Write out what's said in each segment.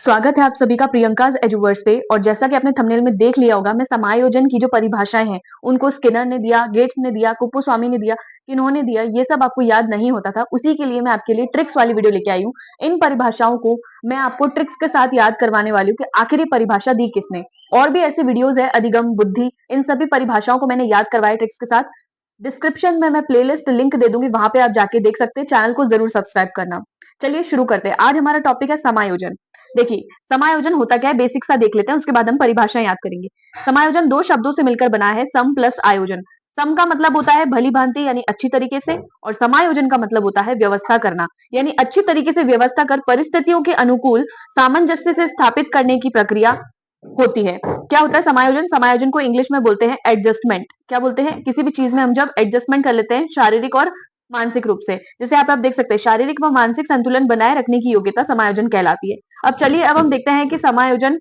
स्वागत है आप सभी का प्रियंकाज़ एजुवर्स पे। और जैसा कि आपने थंबनेल में देख लिया होगा, मैं समायोजन की जो परिभाषाएं हैं उनको स्किनर ने दिया, गेट्स ने दिया, कुप्पूस्वामी ने दिया, किन्होंने दिया, ये सब आपको याद नहीं होता था। उसी के लिए मैं आपके लिए ट्रिक्स वाली वीडियो लेके आई हूँ। इन परिभाषाओं को मैं आपको ट्रिक्स के साथ याद करवाने वाली हूँ कि आखिर ये परिभाषा दी किसने। और भी ऐसी वीडियोज है, अधिगम, बुद्धि, इन सभी परिभाषाओं को मैंने याद करवाया ट्रिक्स के साथ। डिस्क्रिप्शन में मैं प्लेलिस्ट लिंक दे दूंगी, वहां पे आप जाके देख सकते हैं। चैनल को जरूर सब्सक्राइब करना। चलिए शुरू करते हैं। आज हमारा टॉपिक है समायोजन। देखिए, समायोजन होता क्या है, बेसिक सा देख लेते हैं, उसके बाद हम परिभाषाएं याद करेंगे। समायोजन दो शब्दों से मिलकर बना है, सम प्लस आयोजन। सम का मतलब होता है भली भांति यानी अच्छी तरीके से, और समायोजन का मतलब होता है व्यवस्था करना, यानी अच्छी तरीके से व्यवस्था कर परिस्थितियों के अनुकूल सामंजस्य से स्थापित करने की प्रक्रिया होती है। क्या होता है समायोजन? समायोजन को इंग्लिश में बोलते हैं एडजस्टमेंट। क्या बोलते हैं? किसी भी चीज में हम जब एडजस्टमेंट कर लेते हैं शारीरिक और मानसिक रूप से। जैसे आप देख सकते हैं, शारीरिक व मानसिक संतुलन बनाए रखने की योग्यता समायोजन कहलाती है। अब चलिए, अब हम देखते हैं कि समायोजन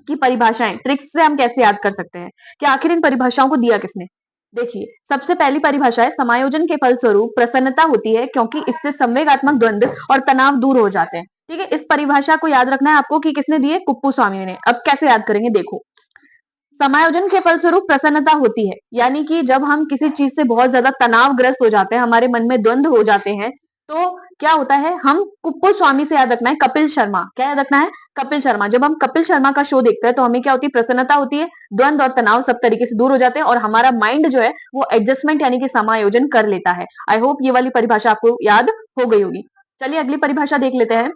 की परिभाषाएं ट्रिक्स से हम कैसे याद कर सकते हैं कि आखिर इन परिभाषाओं को दिया किसने। देखिए, सबसे पहली परिभाषा है, समायोजन के फलस्वरूप प्रसन्नता होती है क्योंकि इससे संवेगात्मक द्वंद्व और तनाव दूर हो जाते हैं। ठीक है, इस परिभाषा को याद रखना है आपको कि किसने दी है? कुप्पूस्वामी ने। अब कैसे याद करेंगे, देखो। समायोजन के फलस्वरूप प्रसन्नता होती है, यानी कि जब हम किसी चीज से बहुत ज्यादा तनावग्रस्त हो जाते हैं, हमारे मन में द्वंद्व हो जाते हैं, तो क्या होता है, हम कुप्पूस्वामी से याद रखना है, कपिल शर्मा। क्या याद रखना है? कपिल शर्मा। जब हम कपिल शर्मा का शो देखते हैं तो हमें क्या होती है? प्रसन्नता होती है, द्वंद्व और तनाव सब तरीके से दूर हो जाते हैं और हमारा माइंड जो है वो एडजस्टमेंट यानी कि समायोजन कर लेता है। आई होप ये वाली परिभाषा आपको याद हो गई होगी। चलिए अगली परिभाषा देख लेते हैं।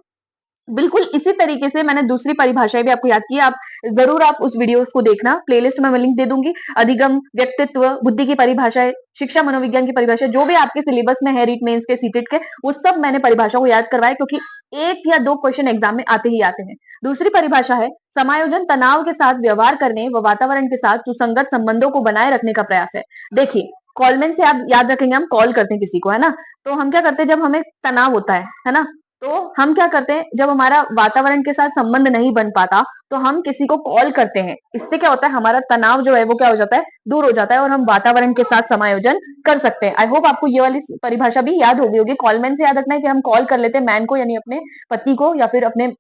बिल्कुल इसी तरीके से मैंने दूसरी परिभाषाएं भी आपको याद की। आप जरूर आप उस वीडियोस को देखना, प्लेलिस्ट में मैं लिंक दे दूंगी। अधिगम, व्यक्तित्व, बुद्धि की परिभाषाएं, शिक्षा मनोविज्ञान की परिभाषा, जो भी आपके सिलेबस में है, रीट मेंस के, सीटेट के, वो सब मैंने परिभाषा को याद करवाया, क्योंकि एक या दो क्वेश्चन एग्जाम में आते ही आते हैं। दूसरी परिभाषा है, समायोजन तनाव के साथ व्यवहार करने व वातावरण के साथ सुसंगत संबंधों को बनाए रखने का प्रयास है। देखिए, कॉलमैन से आप याद रखेंगे, हम कॉल करते हैं किसी को, है ना? तो हम क्या करते हैं जब हमें तनाव होता है ना, तो हम क्या करते हैं, जब हमारा वातावरण के साथ संबंध नहीं बन पाता तो हम किसी को कॉल करते हैं। इससे क्या होता है, हमारा तनाव जो है वो क्या हो जाता है? दूर हो जाता है और हम वातावरण के साथ समायोजन कर सकते हैं। आई होप आपको ये वाली परिभाषा भी याद होगी होगी। कॉलमैन से याद रखना है कि हम कॉल कर लेते हैं मैन को, यानी अपने पति को, या फिर अपने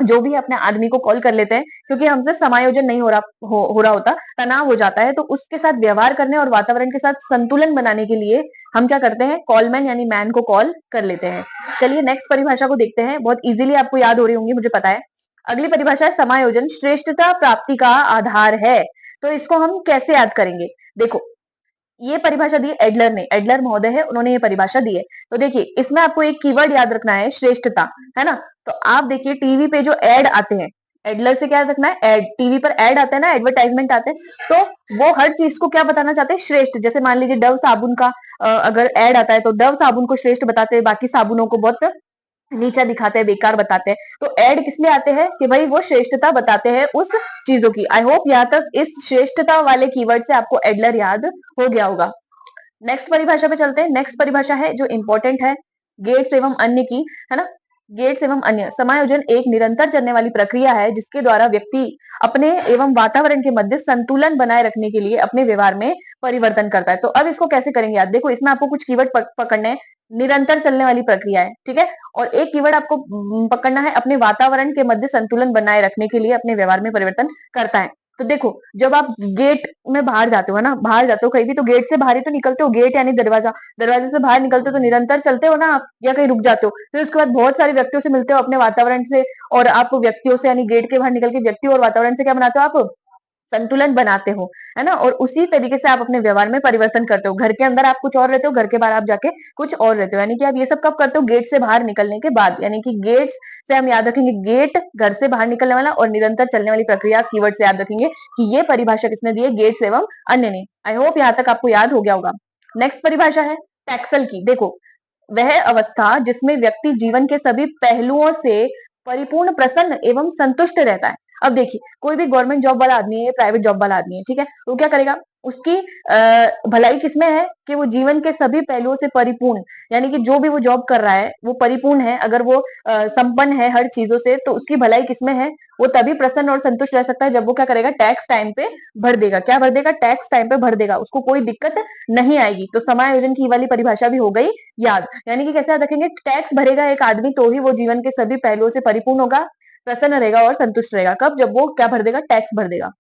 जो भी अपने आदमी को कॉल कर लेते हैं, क्योंकि हमसे समायोजन नहीं हो रहा होता, तनाव हो जाता है, तो उसके साथ व्यवहार करने और वातावरण के साथ संतुलन बनाने के लिए हम क्या करते हैं? कॉलमैन यानी मैन को कॉल कर लेते हैं। चलिए नेक्स्ट परिभाषा को देखते हैं, बहुत इजीली आपको याद हो रही होंगी, मुझे पता है। अगली परिभाषा है, समायोजन श्रेष्ठता प्राप्ति का आधार है। तो इसको हम कैसे याद करेंगे? देखो, ये परिभाषा दी एडलर ने, एडलर महोदय है, उन्होंने ये परिभाषा दी है। तो देखिए, इसमें आपको एक कीवर्ड याद रखना है, श्रेष्ठता, है ना? तो आप देखिए, टीवी पे जो एड आते हैं, एडलर से क्या रखना है? एड, टीवी पर एड आते हैं ना, एडवर्टाइजमेंट आते हैं, तो वो हर चीज को क्या बताना चाहते हैं? श्रेष्ठ। जैसे मान लीजिए डव साबुन का अगर एड आता है तो डव साबुन को श्रेष्ठ बताते हैं, बाकी साबुनों को बहुत नीचा दिखाते हैं, बेकार बताते हैं। तो ऐड किस लिए आते हैं? कि भाई वो श्रेष्ठता बताते हैं उस चीजों की। आई होप यहाँ तक इस श्रेष्ठता वाले कीवर्ड से आपको एडलर याद हो गया होगा। नेक्स्ट परिभाषा पे चलते हैं। नेक्स्ट परिभाषा है जो इंपॉर्टेंट है, गेट्स एवं अन्य की, है ना? गेट्स एवं अन्य, समायोजन एक निरंतर चलने वाली प्रक्रिया है जिसके द्वारा व्यक्ति अपने एवं वातावरण के मध्य संतुलन बनाए रखने के लिए अपने व्यवहार में परिवर्तन करता है। तो अब इसको कैसे करेंगे याद? देखो, इसमें आपको कुछ कीवर्ड पकड़ने हैं। निरंतर चलने वाली प्रक्रिया है, ठीक है, और एक कीवर्ड आपको पकड़ना है, अपने वातावरण के मध्य संतुलन बनाए रखने के लिए अपने व्यवहार में परिवर्तन करता है। तो देखो, जब आप गेट में बाहर जाते हो, है ना, बाहर जाते हो कहीं भी, तो गेट से बाहर ही तो निकलते हो, गेट यानी दरवाजा, दरवाजे से बाहर निकलते हो तो निरंतर चलते हो ना आप, या कहीं रुक जाते हो, फिर उसके बाद बहुत सारे व्यक्तियों से मिलते हो अपने वातावरण से, और आप व्यक्तियों से यानी गेट के बाहर निकल के व्यक्ति और वातावरण से क्या बनाते हो आप? संतुलन बनाते हो, है ना? और उसी तरीके से आप अपने व्यवहार में परिवर्तन करते हो। घर के अंदर आप कुछ और रहते हो, घर के बाहर आप जाके कुछ और रहते हो, यानी कि आप ये सब कब करते हो? गेट से बाहर निकलने के बाद। यानी कि गेट्स से हम याद रखेंगे गेट, घर से बाहर निकलने वाला, और निरंतर चलने वाली प्रक्रिया कीवर्ड से याद रखेंगे कि ये परिभाषा किसने दी है? गेट्स एवं अन्य ने। आई होप यहाँ तक आपको याद हो गया होगा। नेक्स्ट परिभाषा है टैक्सल की। देखो, वह अवस्था जिसमें व्यक्ति जीवन के सभी पहलुओं से परिपूर्ण, प्रसन्न एवं संतुष्ट रहता है। अब देखिए, कोई भी गवर्नमेंट जॉब वाला आदमी है, प्राइवेट जॉब वाला आदमी है, ठीक है, तो क्या करेगा? उसकी भलाई किसमें है? कि वो जीवन के सभी पहलुओं से परिपूर्ण, यानी कि जो भी वो जॉब कर रहा है वो परिपूर्ण है, अगर वो संपन्न है हर चीजों से, तो उसकी भलाई किसमें है? वो तभी प्रसन्न और संतुष्ट रह सकता है जब वो क्या करेगा? टैक्स टाइम पे भर देगा। क्या भर देगा? टैक्स टाइम पे भर देगा, उसको कोई दिक्कत नहीं आएगी। तो समायोजन की वाली परिभाषा भी हो गई याद। यानी कि कैसे याद रखेंगे? टैक्स भरेगा एक आदमी तो ही वो जीवन के सभी पहलुओं से परिपूर्ण होगा, प्रसन्न रहेगा और संतुष्ट रहेगा। कब? जब वो क्या भर देगा? टैक्स भर देगा।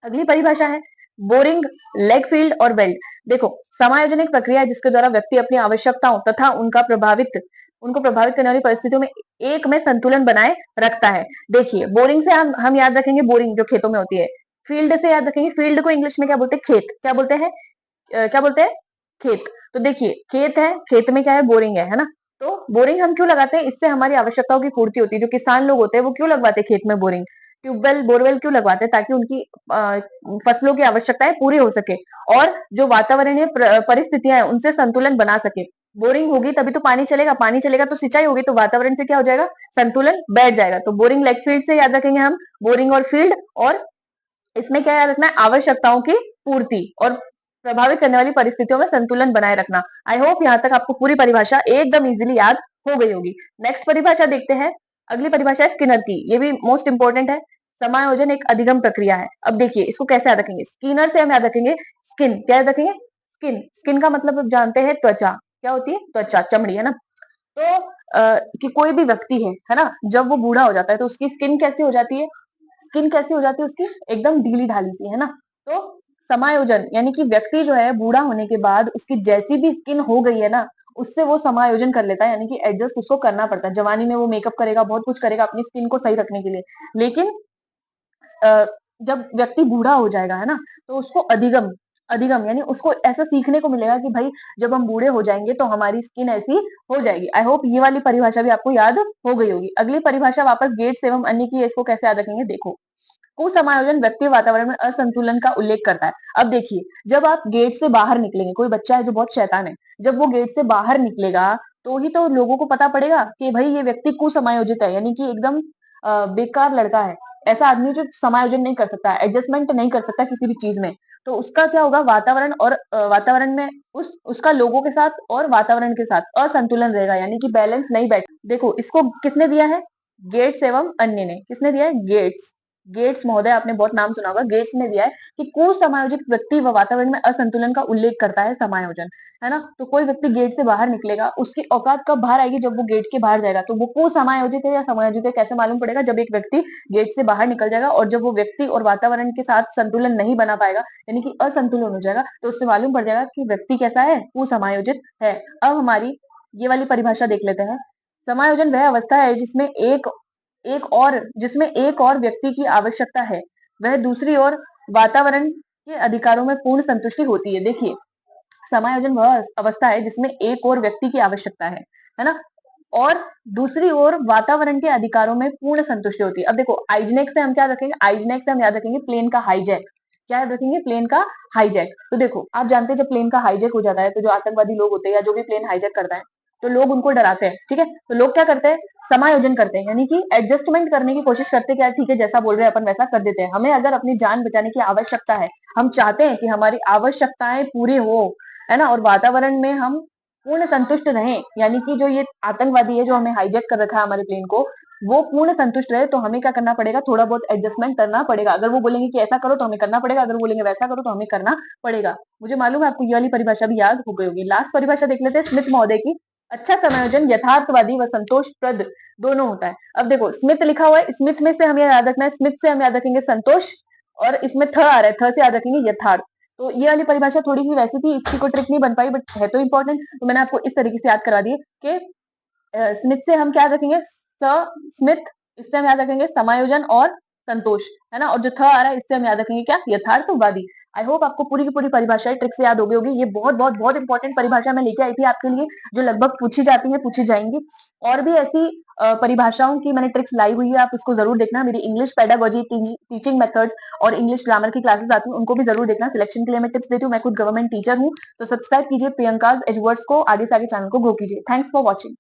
अगली परिभाषा है बोरिंग, लेग फील्ड और वेल्ड। देखो, समायोजन एक प्रक्रिया है जिसके द्वारा व्यक्ति अपनी आवश्यकताओं तथा उनको प्रभावित करने वाली परिस्थितियों में एक में संतुलन बनाए रखता है। देखिए, बोरिंग से हम याद रखेंगे बोरिंग जो खेतों में होती है। फील्ड से याद रखेंगे, फील्ड को इंग्लिश में क्या बोलते हैं? खेत। क्या बोलते हैं? क्या बोलते हैं? खेत। तो देखिए, खेत है, खेत में क्या है? बोरिंग है ना? तो बोरिंग हम क्यों लगाते हैं? इससे हमारी आवश्यकताओं की पूर्ति होती है। जो किसान लोग होते हैं वो क्यों लगवाते हैं खेत में बोरिंग? ट्यूबवेल, बोरवेल क्यों लगवाते हैं? ताकि उनकी फसलों की आवश्यकताएं पूरी हो सके और जो वातावरणीय परिस्थितियां हैं उनसे संतुलन बना सके। बोरिंग होगी तभी तो पानी चलेगा तो सिंचाई होगी, तो वातावरण से क्या हो जाएगा? संतुलन बैठ जाएगा। तो बोरिंग लेग फील्ड से याद रखेंगे हम, बोरिंग और फील्ड। और इसमें क्या याद रखना है? आवश्यकताओं की पूर्ति और प्रभावित करने वाली परिस्थितियों में संतुलन बनाए रखना। आई होप यहाँ तक आपको पूरी परिभाषा एकदम इजीली याद हो गई होगी। नेक्स्ट परिभाषा देखते हैं। अगली परिभाषा है स्किनर की। ये भी मोस्ट इंपोर्टेंट है। समायोजन एक अधिगम प्रक्रिया है। अब देखिए, इसको कैसे याद रखेंगे? स्किनर से हम याद रखेंगे स्किन। क्या याद रखेंगे? स्किन। स्किन का मतलब आप जानते हैं त्वचा। क्या होती है? त्वचा, चमड़ी, है ना? तो कि कोई भी व्यक्ति है ना, जब वो बूढ़ा हो जाता है तो उसकी स्किन कैसी हो जाती है? स्किन कैसी हो जाती है उसकी? एकदम ढीली-ढाली सी, है ना? तो समायोजन यानी कि व्यक्ति जो है बूढ़ा होने के बाद उसकी जैसी भी स्किन हो गई है ना, उससे वो समायोजन कर लेता है, यानी कि एडजस्ट उसको करना पड़ता है। जवानी में वो मेकअप करेगा, बहुत कुछ करेगा अपनी स्किन को सही रखने के लिए। लेकिन अ, जब व्यक्ति बूढ़ा हो जाएगा, है ना? तो उसको अधिगम अधिगम यानी उसको ऐसा सीखने को मिलेगा कि भाई जब हम बूढ़े हो जाएँगे तो हमारी स्किन ऐसी हो जाएगी। आई होप ये वाली परिभाषा भी आपको याद हो गई होगी। अगली परिभाषा वापस गेट्स एवं अन्य की है, इसको कैसे याद रखेंगे? देखो, कुसमायोजन व्यक्ति वातावरण में असंतुलन का उल्लेख करता है। अब देखिए, जब आप गेट से बाहर निकलेंगे, कोई बच्चा है जो बहुत शैतान है, जब वो गेट से बाहर निकलेगा, तो ही तो लोगों को पता पड़ेगा कि भाई ये व्यक्ति कुसमायोजित है, यानी कि एकदम बेकार लड़का है। ऐसा आदमी जो समायोजन नहीं कर सकता, एडजस्टमेंट नहीं कर सकता किसी भी चीज में। तो उसका क्या होगा? वातावरण और वातावरण में उसका लोगों के साथ और वातावरण के साथ असंतुलन रहेगा, यानी कि बैलेंस नहीं बैठ। देखो, इसको किसने दिया है? गेट्स एवं अन्य ने। किसने दिया है? गेट्स। गेट्स महोदय, आपने बहुत नाम सुना होगा। गेट्स ने दिया है कि कुसामाजिक व्यक्ति व वातावरण में असंतुलन का उल्लेख करता है समायोजन, है ना? तो कोई व्यक्ति गेट से बाहर निकलेगा, उसकी औकात कब बाहर आएगी? जब वो गेट के बाहर जाएगा। तो वो कुसमायोजित है या समायोजित है कैसे मालूम पड़ेगा? जब एक व्यक्ति गेट से बाहर निकल जाएगा और जब वो व्यक्ति और वातावरण के साथ संतुलन नहीं बना पाएगा, यानी कि असंतुलन हो जाएगा, तो उससे मालूम पड़ जाएगा कि व्यक्ति कैसा है? कुसमायोजित है। अब हमारी ये वाली परिभाषा देख लेते हैं। समायोजन वह अवस्था है जिसमें एक और व्यक्ति की आवश्यकता है, वह दूसरी ओर वातावरण के अधिकारों में पूर्ण संतुष्टि होती है। देखिए, समायोजन वह अवस्था है जिसमें एक और व्यक्ति की आवश्यकता है ना? और दूसरी ओर वातावरण के अधिकारों में पूर्ण संतुष्टि होती है। अब देखो, आइजनेक से हम क्या रखेंगे? आइजनेक से हम याद रखेंगे प्लेन का हाईजैक। क्या याद रखेंगे? प्लेन का हाईजैक। तो देखो, आप जानते हैं जब प्लेन का हाईजैक हो जाता है तो जो आतंकवादी लोग होते हैं या जो भी प्लेन हाईजैक करता है, तो लोग उनको डराते हैं, ठीक है? तो लोग क्या करते हैं? समायोजन करते हैं, यानी कि एडजस्टमेंट करने की कोशिश करते हैं कि यार ठीक है, जैसा बोल रहे हैं अपन वैसा कर देते हैं। हमें अगर अपनी जान बचाने की आवश्यकता है, हम चाहते हैं कि हमारी आवश्यकताएं पूरी हो, है ना? और वातावरण में हम पूर्ण संतुष्ट रहें, यानी कि जो ये आतंकवादी है जो हमें हाईजैक कर रखा है हमारे प्लेन को, वो पूर्ण संतुष्ट रहे, तो हमें क्या करना पड़ेगा? थोड़ा बहुत एडजस्टमेंट करना पड़ेगा। अगर वो बोलेंगे कि ऐसा करो तो हमें करना पड़ेगा, अगर वो बोलेंगे वैसा करो तो हमें करना पड़ेगा। मुझे मालूम है आपको ये वाली परिभाषा भी याद हो गई होगी। लास्ट परिभाषा देख लेते हैं स्मिथ महोदय की। अच्छा समायोजन यथार्थवादी व संतोषप्रद दोनों होता है। अब देखो, स्मिथ लिखा हुआ है, स्मिथ में से हमें याद रखना है, स्मिथ से हम याद रखेंगे संतोष, और इसमें थ आ रहा है, थ से याद रखेंगे यथार्थ। तो ये वाली परिभाषा थोड़ी सी वैसी थी, इसकी कोई ट्रिक नहीं बन पाई, बट है तो इंपॉर्टेंट, तो मैंने आपको इस तरीके से याद करा दी कि स्मिथ से हम क्या रखेंगे? स्मिथ। इससे हम याद रखेंगे समायोजन और संतोष, है ना? और जो थ आ रहा है इससे हम याद रखेंगे क्या? यथार्थवादी। आई होप आपको पूरी की पूरी परिभाषाएं ट्रिक से याद हो गई होगी। ये बहुत बहुत बहुत इंपॉर्टेंट परिभाषा मैं लेके आई थी आपके लिए, जो लगभग पूछी जाती है, पूछी जाएंगी। और भी ऐसी परिभाषाओं की मैंने ट्रिक्स लाई हुई है, आप उसको जरूर देखना। मेरी इंग्लिश पेडागोजी, टीचिंग मेथड्स और इंग्लिश ग्रामर की क्लासेस आती हैं, उनको भी जरूर देखना। सिलेक्शन के लिए मैं टिप्स देती हूँ, मैं खुद गवर्नमेंट टीचर हूँ। तो सब्सक्राइब कीजिए प्रियंकाज एजुवर्ड्स को, आगे से आगे चैनल को ग्रो कीजिए। Thanks for watching.